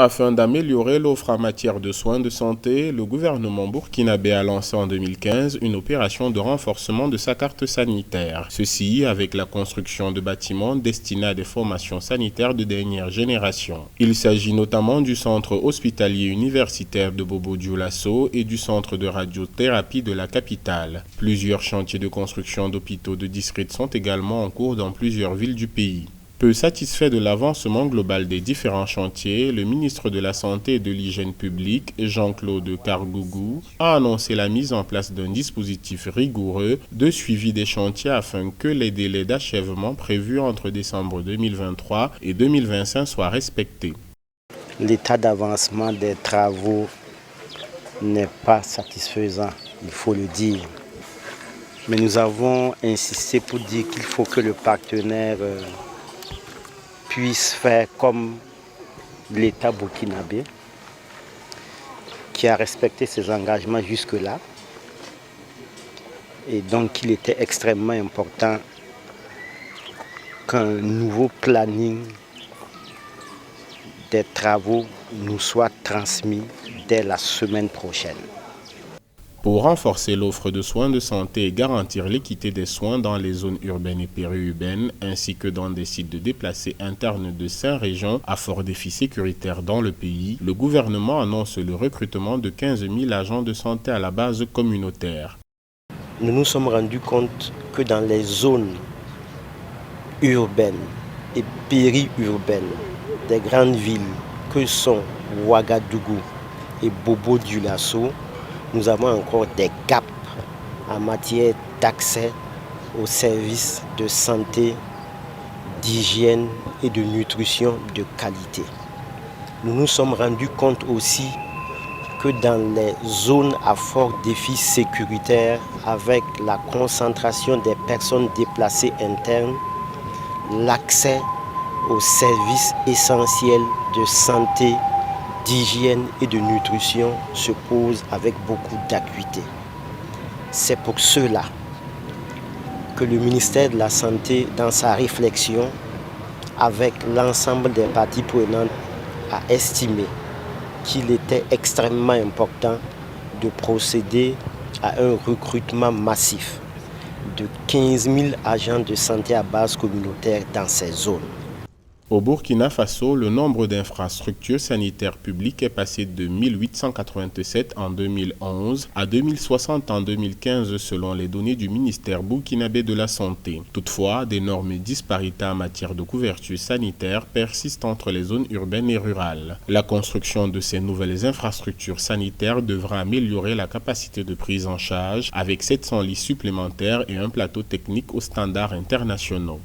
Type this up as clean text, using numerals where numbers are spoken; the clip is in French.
Afin d'améliorer l'offre en matière de soins de santé, le gouvernement burkinabé a lancé en 2015 une opération de renforcement de sa carte sanitaire. Ceci avec la construction de bâtiments destinés à des formations sanitaires de dernière génération. Il s'agit notamment du centre hospitalier universitaire de Bobo-Dioulasso et du centre de radiothérapie de la capitale. Plusieurs chantiers de construction d'hôpitaux de district sont également en cours dans plusieurs villes du pays. Peu satisfait de l'avancement global des différents chantiers, le ministre de la Santé et de l'Hygiène publique, Jean-Claude Kargougou, a annoncé la mise en place d'un dispositif rigoureux de suivi des chantiers afin que les délais d'achèvement prévus entre décembre 2023 et 2025 soient respectés. L'état d'avancement des travaux n'est pas satisfaisant, il faut le dire. Mais nous avons insisté pour dire qu'il faut que le partenaire puisse faire comme l'État burkinabé, qui a respecté ses engagements jusque-là. Et donc il était extrêmement important qu'un nouveau planning des travaux nous soit transmis dès la semaine prochaine. Pour renforcer l'offre de soins de santé et garantir l'équité des soins dans les zones urbaines et périurbaines, ainsi que dans des sites de déplacés internes de 5 régions à fort défi sécuritaire dans le pays, le gouvernement annonce le recrutement de 15 000 agents de santé à la base communautaire. Nous nous sommes rendus compte que dans les zones urbaines et périurbaines des grandes villes que sont Ouagadougou et Bobo-Dioulasso, nous avons encore des gaps en matière d'accès aux services de santé, d'hygiène et de nutrition de qualité. Nous nous sommes rendus compte aussi que dans les zones à fort défi sécuritaire, avec la concentration des personnes déplacées internes, l'accès aux services essentiels de santé, d'hygiène et de nutrition se pose avec beaucoup d'acuité. C'est pour cela que le ministère de la Santé, dans sa réflexion, avec l'ensemble des parties prenantes, a estimé qu'il était extrêmement important de procéder à un recrutement massif de 15 000 agents de santé à base communautaire dans ces zones. Au Burkina Faso, le nombre d'infrastructures sanitaires publiques est passé de 1887 en 2011 à 2060 en 2015 selon les données du ministère burkinabé de la Santé. Toutefois, d'énormes disparités en matière de couverture sanitaire persistent entre les zones urbaines et rurales. La construction de ces nouvelles infrastructures sanitaires devra améliorer la capacité de prise en charge avec 700 lits supplémentaires et un plateau technique aux standards internationaux.